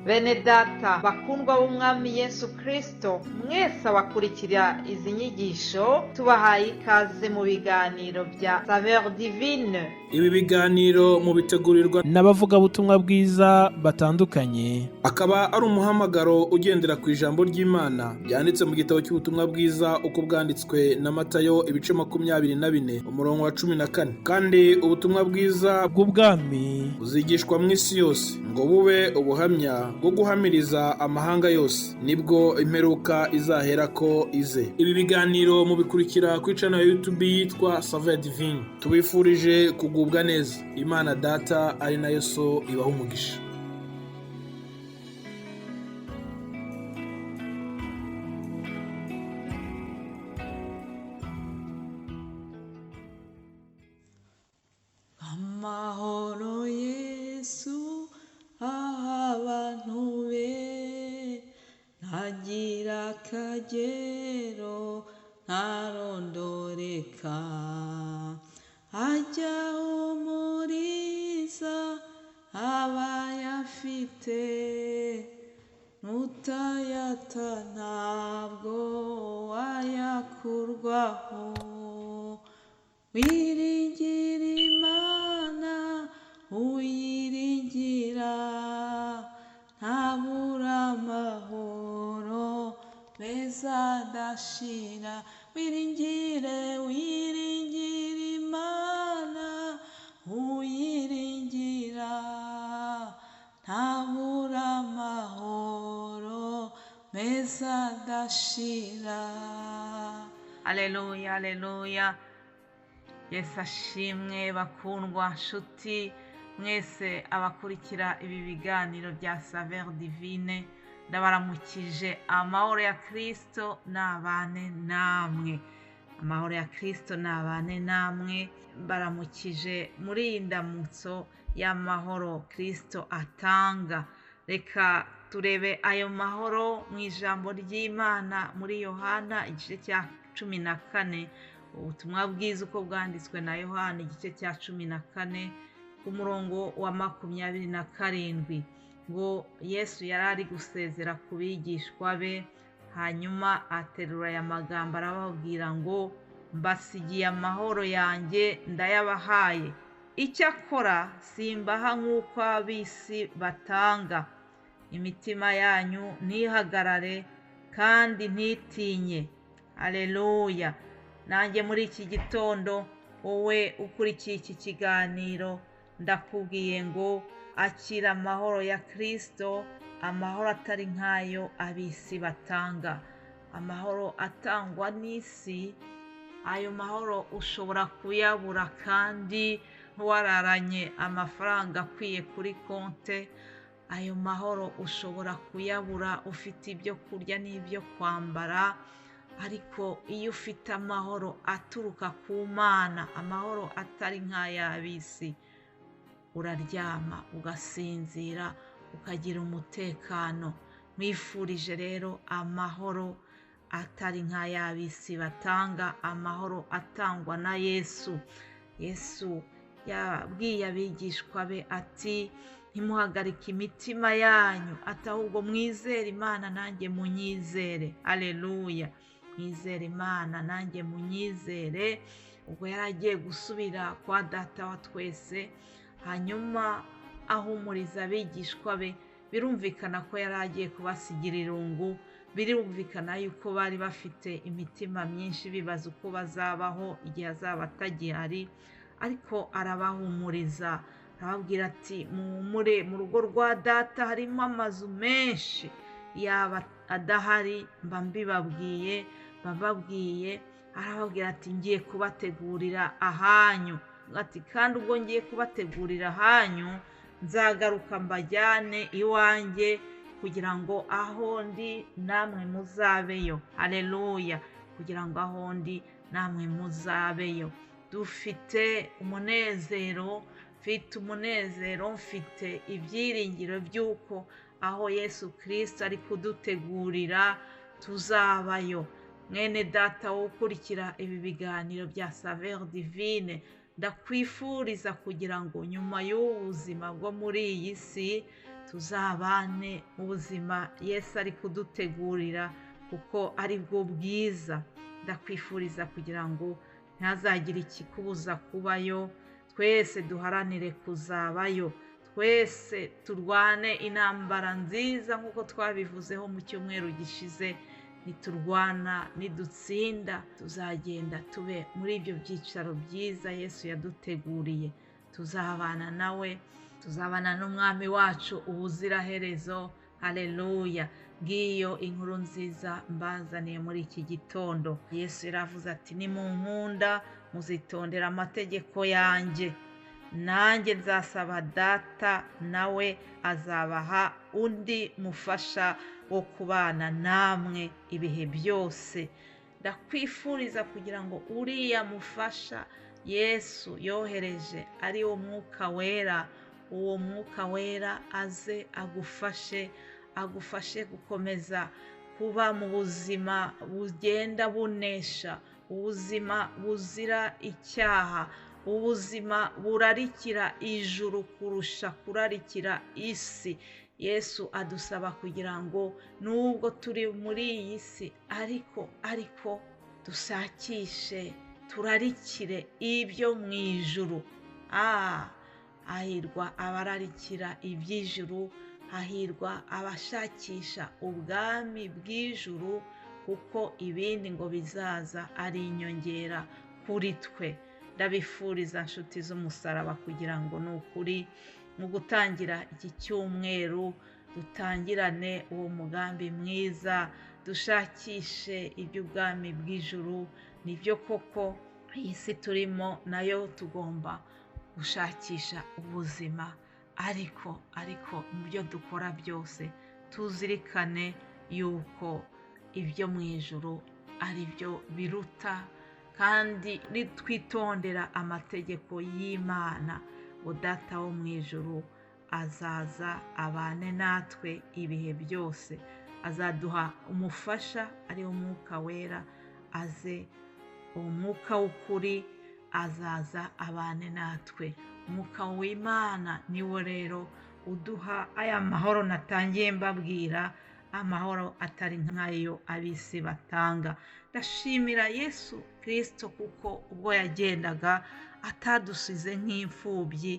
Bene data bakundwa b'umwami Yesu Kristo, mwese abakurikira izi nyigisho tubahaye ikaze mu biganiro bya Saveur Divine. Ibi biganiro mu bitegurirwa n'abavugabutumwa bwiza batandukanye, akaba ari umuhamagaro ugendera ku ijambo ry'Imana byanditse mu gitabo cy'ubutumwa bwiza uko bwanditswe na Matayo ibice 24 umurongo wa 14. Kandi ubutumwa bwiza bw'ubwami buzigishwa mu isi yose ngo bube ubuhamya bwo guhamiriza amahanga yose, nibwo imperuka izahera ko ize. Ibi biganiro mubikurikira ku channel ya YouTube yitwa Saveur Divine. Tubifurije kugubwa neza. Imana Data ari nayo So ibaha umugisha. Amahoro Yesu abantu be, ntagira akagero ntarondoreka, ajya humuriza abayafite, n'utayata ntabwo wayakurwaho. Wiringira Imana uyiringira, ntabura amahoro meza adashira. Wiringira Imana uyiringira, ntabura amahoro meza adashira. Haleluya, haleluya. Yesu ashimwe bakundwa nshuti mwese abakurikira ibi biganiro bya Saveur Divine, ndabaramukije. Amahoro ya Kristo nabane namwe, amahoro ya Kristo nabane namwe. Baramukije muri iyi ndamutso y'amahoro Kristo atanga. Reka turebe ayo mahoro mu ijambo ry'Imana muri Yohana igice cya 14, ubutumwa bwiza uko bwanditswe na Yohana igice cya 14 ku murongo wa 27, ngo Yesu yari ari gusezera ku bigishwa be, hanyuma aterura aya magambo arababwira ngo mbasigiye amahoro yanjye ndayabahaye, icyakora simbaha nk'uko ab'isi batanga. Imitima yanyu ntihagarare kandi ntitinye. Haleluya. Nanjye muri iki gitondo wowe ukurikiye iki kiganiro ndakubwiye ngo akira amahoro ya Kristo, amahoro atari nk'ayo ab'isi batanga, amahoro atangwa n'isi. Ayo mahoro ushobora kuyabura kandi ntiwararanye amafaranga akwiye kuri konte. Ayo mahoro ushobora kuyabura ufite ibyo kurya n'ibyo kwambara, ariko iyo ufite amahoro aturuka ku Mana, amahoro atari nk'ay'ab'isi, uraryama ugasinzira ukagira umutekano. Mwifurije rero amahoro atari nk'ay'ab'isi batanga, amahoro atangwa na Yesu. Yesu yabwiye abigishwa be ati ntimuhagarike imitima yanyu, ati ahubwo mwizere Imana nanjye munyizere. Haleluya. Mwizere Imana nanjye munyizere. Ubwo yari agiye gusubira kwa Data wa twese, hanyuma ahumuriza abigishwa be. Birumvikana ko yari agiye kubasigira irungu, birumvikana yuko bari bafite imitima myinshi bibaza uko bazabaho igihe azaba atagihari, ariko arabahumuriza arababwira ati muhumure, mu rugo rwa Data harimo amazu menshi, yaba adahari mba mbibabwiye. Arababwira ati ngiye kubategurira ahanyu, ati kandi ubwo ngiye kubategurira ahanyu nzagaruka mbajyane iwanjye, kugira ngo aho ndi namwe muzabeyo. Haleluya. Kugira ngo aho ndi namwe muzabeyo. Dufite umunezero, mfite ibyiringiro by'uko aho Yesu Kristo ari kudutegurira tuzabayo. Mwene data wo ukurikira ibi biganiro bya Saveur Divine, ndakwifuriza kugira ngo nyuma y'ubuzima bwo muri iyi si tuzabane mu buzima Yesu ari kudutegurira kuko ari bwo bwiza. Ndakwifuriza kugira ngo ntihazagire ikikubuza kubayo. Twese duharanire kuzabayo, twese turwane intambara nziza nk'uko twabivuzeho mu cyumweru gishize. Niturwana nidutsinda tuzagenda tube muri ibyo byicaro byiza Yesu yaduteguriye. Tuzabana nawe, tuzabana n'umwami wacu ubuziraherezo. Haleluya! Ngiyo inkuru nziza mbazaniye muri iki gitondo. Yesu yaravuze ati nimunkunda muzitondera amategeko yanjye, nanjye nzasaba Data nawe azabaha undi mufasha wo kubana namwe ibihe byose. Ndakwifuriza kugira ngo uriya mufasha Yesu yohereje ari wo Mwuka Wera, uwo Mwuka Wera aze agufashe gukomeza kuba mu buzima bugenda bunesha, ubuzima buzira icyaha, ubuzima burarikira ijuru kurusha kurarikira isi. Yesu adusaba kugira ngo nubwo turi muri iyi si ariko dusakishe turarikire ibyo mu ijuru. Hahirwa abararikira iby'ijuru, hahirwa abashakisha ubwami bw'ijuru, kuko ibindi ngo bizaza ari inyongera kuri twe. Ndabifuriza nshuti z'umusaraba kugira ngo ni ukuri mu gutangira iki cyumweru dutangirane uwo mugambi mwiza, dushakishe iby'ubwami bw'ijuru. Nibyo koko iyi si turimo nayo tugomba gushakisha ubuzima, ariko mu byo dukora byose tuzirikane yuko ibyo mu ijuru ari byo biruta, kandi nitwitondera amategeko y'Imana, ngo Data wo mu ijuru azaza abane natwe ibihe byose. Azaduha umufasha ari wo Mwuka Wera, aze uwo mwuka w'ukuri azaza abane natwe. Umwuka w'Imana niwo rero uduha aya mahoro natangiye mbabwira, amahoro atari nk'ayo ab'isi batanga. Ndashimira Yesu Kristo kuko ubwo yagendaga atadusize nk'imfubyi,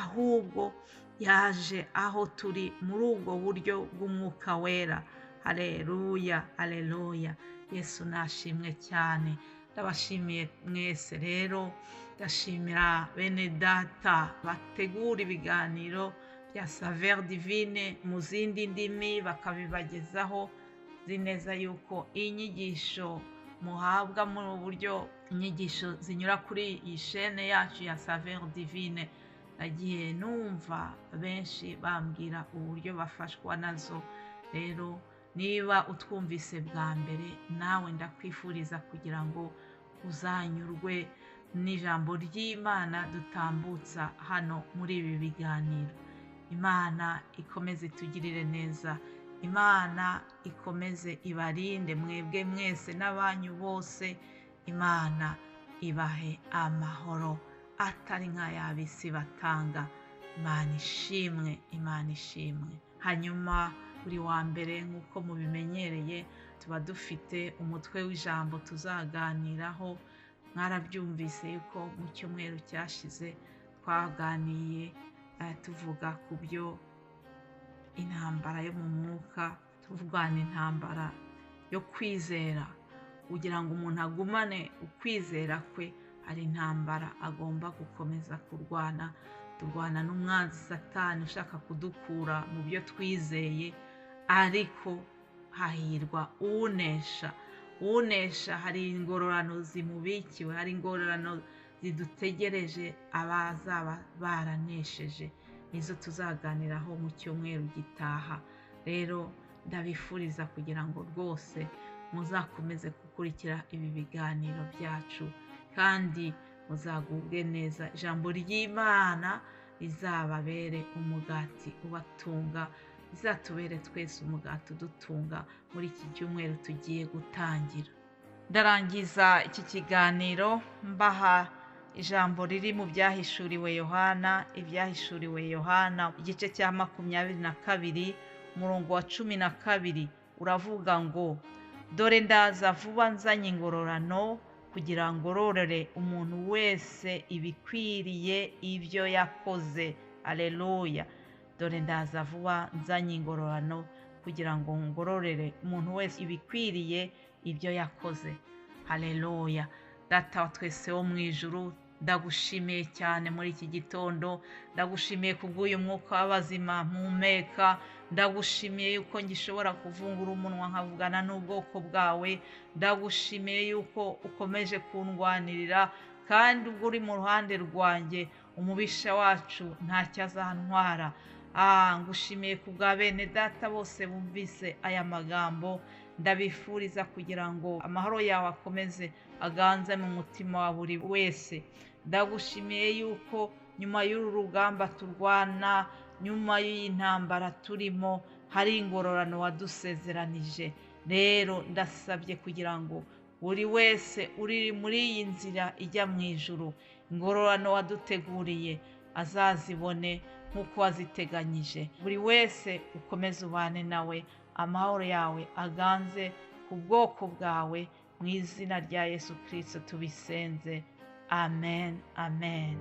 ahubwo yaje aho turi muri ubwo buryo bw'Umwuka Wera. Haleluya, haleluya! Yesu nashimwe cyane. Ndabashimiye mwese rero, ndashimira bene data bategura ibiganiro bya Saveur Divine mu zindi ndimi bakabibagezaho. Nzi neza yuko inyigisho muhabwa mu buryo inyigisho zinyura kuri iyi shene yacu ya Saveur Divine, nagiye numva benshi bambwira uburyo bafashwa nazo. Rero niba utwumvise bwa mbere, nawe ndakwifuriza kugira ngo uzanyurwe n'ijambo ry'Imana dutambutsa hano muri ibi biganiro. Imana ikomeze itugirire neza, Imana ikomeze ibarinde mwebwe mwese n'abanyu bose. Imana ibahe amahoro atari nk'ay'ab'isi batanga. Imana ishimwe, Imana ishimwe. Hanyuma buri wa mbere nk'uko mubimenyereye tuba dufite umutwe w'ijambo tuzaganiraho. Mwarabyumvise yuko mu cyumweru cyashize twaganiye tuvuga ku byo intambara yo mu mwuka, tuvugana intambara yo kwizera. Kugira ngo umuntu agumane ukwizera kwe, hari intambara agomba gukomeza kurwana. Turwana n'umwanzi Satani ushaka kudukura mu byo twizeye, ariko hahirwa unesha. Hari ingororano zimubikiwe, hari ingororano zidutegereje abazaba baranesheje. Nizo tuzaganiraho mu cyumweru gitaha. Rero ndabifuriza kugira ngo rwose muzakomeze gukurikira ibi biganiro byacu, kandi muzagubwe neza. Ijambo ry'Imana rizababere umugati ubatunga, rizatubere twese umugati udutunga muri iki cyumweru tugiye gutangira. Ndarangiza iki kiganiro mbaha ijambo riri mu byahishuriwe Yohana, ibyahishuriwe Yohana igice cya 22 umurongo wa 12 uravuga ngo, dore ndaza vuba nzanye ingororano kugira ngo ngororere umuntu wese ibikwiriye ibyo yakoze. Aleluya. Dore ndaza vuba nzanye ingororano kugira ngo ngororere umuntu wese ibikwiriye ibyo yakoze. Haleluya. Data wa twese wo mu ijuru, ndagushimiye cyane muri iki gitondo, ndagushimiye kubw'uyu mwuka w'abazima mpumeka, ndagushimiye yuko ngishobora kuvungura umunwa nkavugana n'ubwoko bwawe, ndagushimiye yuko ukomeje kundwanirira, kandi ubwo uri mu ruhande rwanjye umubisha wacu ntacyo azantwara. Ngushimiye kubwa bene data bose bumvise aya magambo, ndabifuriza kugira ngo amahoro yawe akomeze aganze mu mutima wa buri wese. Ndagushimiye yuko nyuma y'uru rugamba turwana, nyuma y'intambara turimo, hari ingororano wadusezeranije. Rero ndasabye kugira ngo buri wese uri muri iyi nzira ijya mu ijuru, ingororano waduteguriye azazibone nk'uko waziteganyije. Buri wese ukomeze ubane nawe, amahoro yawe aganze ku bwoko bwawe, mu izina rya Yesu Kristo tubisenze. Amen, amen.